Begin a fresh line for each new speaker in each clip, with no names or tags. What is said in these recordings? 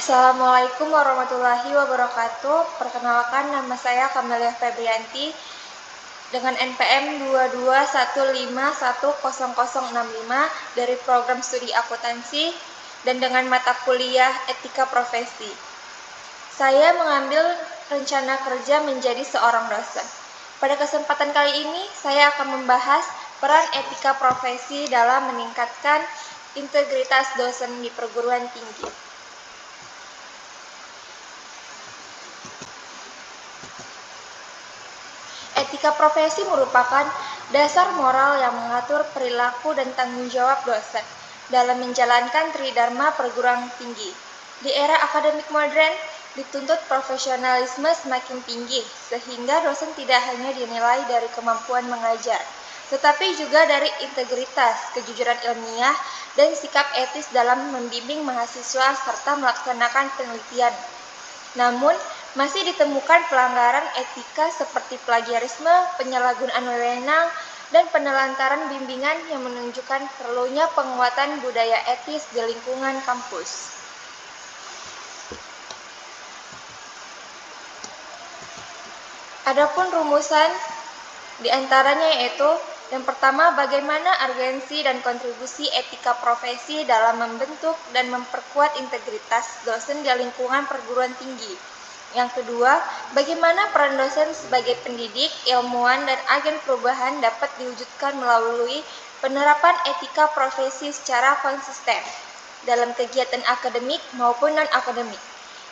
Assalamualaikum warahmatullahi wabarakatuh. Perkenalkan, nama saya Kamelia Febrianti dengan NPM 221510065 dari program studi akuntansi dan dengan mata kuliah etika profesi. Saya mengambil rencana kerja menjadi seorang dosen. Pada kesempatan kali ini, saya akan membahas peran etika profesi dalam meningkatkan integritas dosen di perguruan tinggi. Etika profesi merupakan dasar moral yang mengatur perilaku dan tanggung jawab dosen dalam menjalankan tridharma perguruan tinggi. Di era akademik modern, dituntut profesionalisme semakin tinggi, sehingga dosen tidak hanya dinilai dari kemampuan mengajar, tetapi juga dari integritas, kejujuran ilmiah, dan sikap etis dalam membimbing mahasiswa serta melaksanakan penelitian. Namun, masih ditemukan pelanggaran etika seperti plagiarisme, penyalahgunaan wewenang, dan penelantaran bimbingan yang menunjukkan perlunya penguatan budaya etis di lingkungan kampus. Adapun rumusan diantaranya yaitu yang pertama, bagaimana urgensi dan kontribusi etika profesi dalam membentuk dan memperkuat integritas dosen di lingkungan perguruan tinggi. Yang kedua, bagaimana peran dosen sebagai pendidik, ilmuwan, dan agen perubahan dapat diwujudkan melalui penerapan etika profesi secara konsisten dalam kegiatan akademik maupun non-akademik.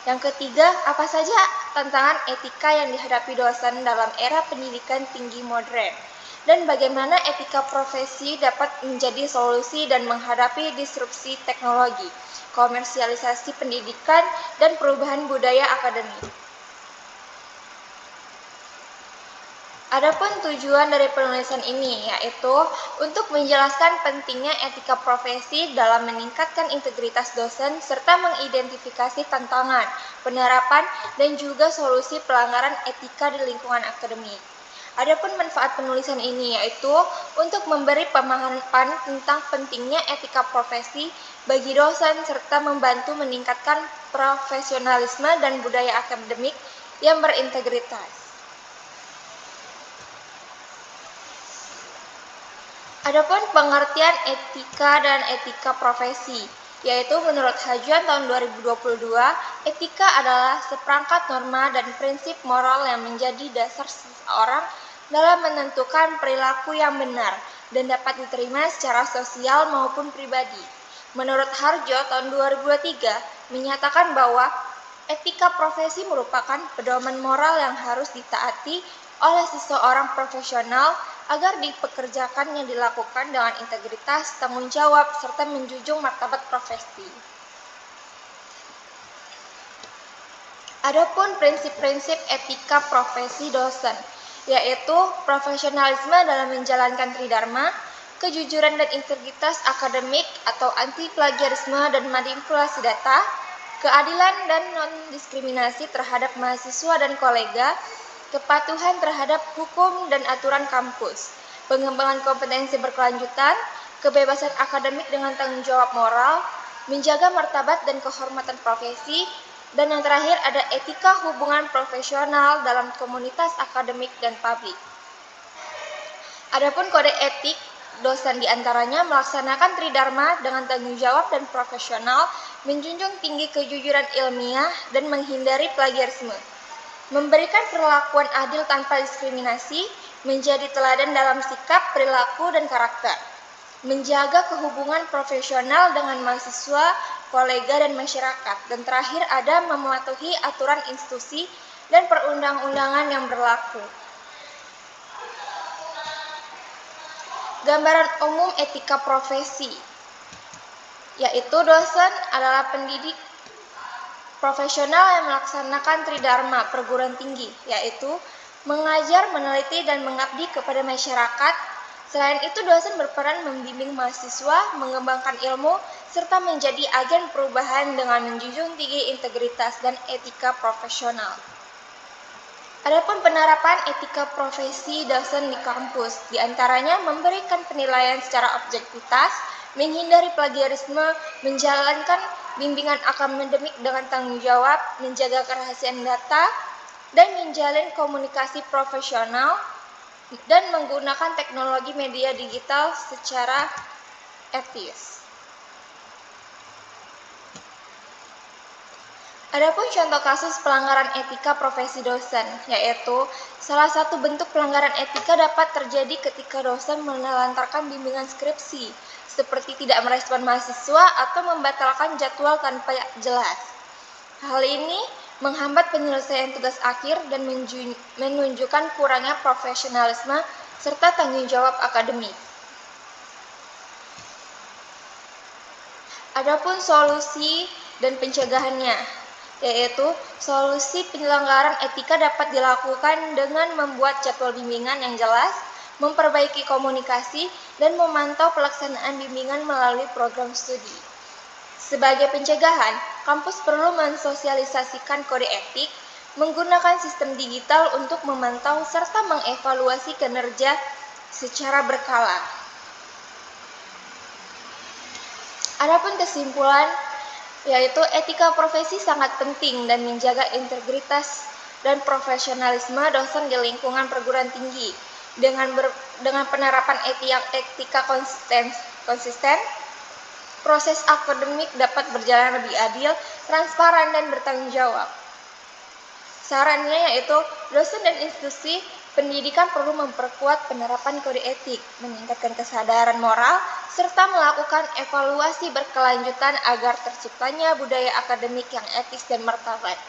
Yang ketiga, apa saja tantangan etika yang dihadapi dosen dalam era pendidikan tinggi modern, dan bagaimana etika profesi dapat menjadi solusi dan menghadapi disrupsi teknologi, komersialisasi pendidikan, dan perubahan budaya akademik. Adapun tujuan dari penulisan ini yaitu untuk menjelaskan pentingnya etika profesi dalam meningkatkan integritas dosen serta mengidentifikasi tantangan, penerapan, dan juga solusi pelanggaran etika di lingkungan akademik. Adapun manfaat penulisan ini yaitu untuk memberi pemahaman tentang pentingnya etika profesi bagi dosen serta membantu meningkatkan profesionalisme dan budaya akademik yang berintegritas. Adapun pengertian etika dan etika profesi, yaitu menurut Hajuan tahun 2022, etika adalah seperangkat norma dan prinsip moral yang menjadi dasar seseorang dalam menentukan perilaku yang benar dan dapat diterima secara sosial maupun pribadi. Menurut Harjo tahun 2023 menyatakan bahwa etika profesi merupakan pedoman moral yang harus ditaati oleh seseorang profesional agar dipekerjakannya dilakukan dengan integritas, tanggung jawab, serta menjunjung martabat profesi. Adapun prinsip-prinsip etika profesi dosen, yaitu profesionalisme dalam menjalankan tridharma, kejujuran dan integritas akademik atau anti plagiarisme dan manipulasi data, keadilan dan non-diskriminasi terhadap mahasiswa dan kolega, kepatuhan terhadap hukum dan aturan kampus, pengembangan kompetensi berkelanjutan, kebebasan akademik dengan tanggung jawab moral, menjaga martabat dan kehormatan profesi, dan yang terakhir ada etika hubungan profesional dalam komunitas akademik dan publik. Adapun kode etik dosen diantaranya melaksanakan tridharma dengan tanggung jawab dan profesional, menjunjung tinggi kejujuran ilmiah, dan menghindari plagiarisme. Memberikan perlakuan adil tanpa diskriminasi, menjadi teladan dalam sikap, perilaku, dan karakter. Menjaga kehubungan profesional dengan mahasiswa, kolega, dan masyarakat. Dan terakhir ada mematuhi aturan institusi dan perundang-undangan yang berlaku. Gambaran umum etika profesi, yaitu dosen adalah pendidik profesional yang melaksanakan tridharma perguruan tinggi, yaitu mengajar, meneliti, dan mengabdi kepada masyarakat. Selain itu, dosen berperan membimbing mahasiswa, mengembangkan ilmu, serta menjadi agen perubahan dengan menjunjung tinggi integritas dan etika profesional. Adapun penerapan etika profesi dosen di kampus, diantaranya memberikan penilaian secara objektivitas, menghindari plagiarisme, menjalankan bimbingan akademik dengan tanggung jawab, menjaga kerahasiaan data, dan menjalin komunikasi profesional, dan menggunakan teknologi media digital secara etis. Adapun contoh kasus pelanggaran etika profesi dosen, yaitu salah satu bentuk pelanggaran etika dapat terjadi ketika dosen menelantarkan bimbingan skripsi, seperti tidak merespon mahasiswa atau membatalkan jadwal tanpa jelas. Hal ini menghambat penyelesaian tugas akhir dan menunjukkan kurangnya profesionalisme serta tanggung jawab akademik. Adapun solusi dan pencegahannya, yaitu solusi pelanggaran etika dapat dilakukan dengan membuat jadwal bimbingan yang jelas, memperbaiki komunikasi, dan memantau pelaksanaan bimbingan melalui program studi. Sebagai pencegahan, kampus perlu mensosialisasikan kode etik, menggunakan sistem digital untuk memantau serta mengevaluasi kinerja secara berkala. Adapun kesimpulan, yaitu etika profesi sangat penting dan menjaga integritas dan profesionalisme dosen di lingkungan perguruan tinggi. Dengan penerapan etika konsisten, proses akademik dapat berjalan lebih adil, transparan, dan bertanggung jawab. Sarannya yaitu dosen dan institusi pendidikan perlu memperkuat penerapan kode etik, meningkatkan kesadaran moral, serta melakukan evaluasi berkelanjutan agar terciptanya budaya akademik yang etis dan martabat.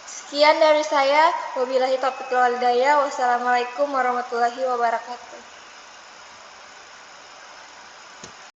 Sekian dari saya, wabillahi taufiq wal hidayah. Wassalamualaikum warahmatullahi wabarakatuh.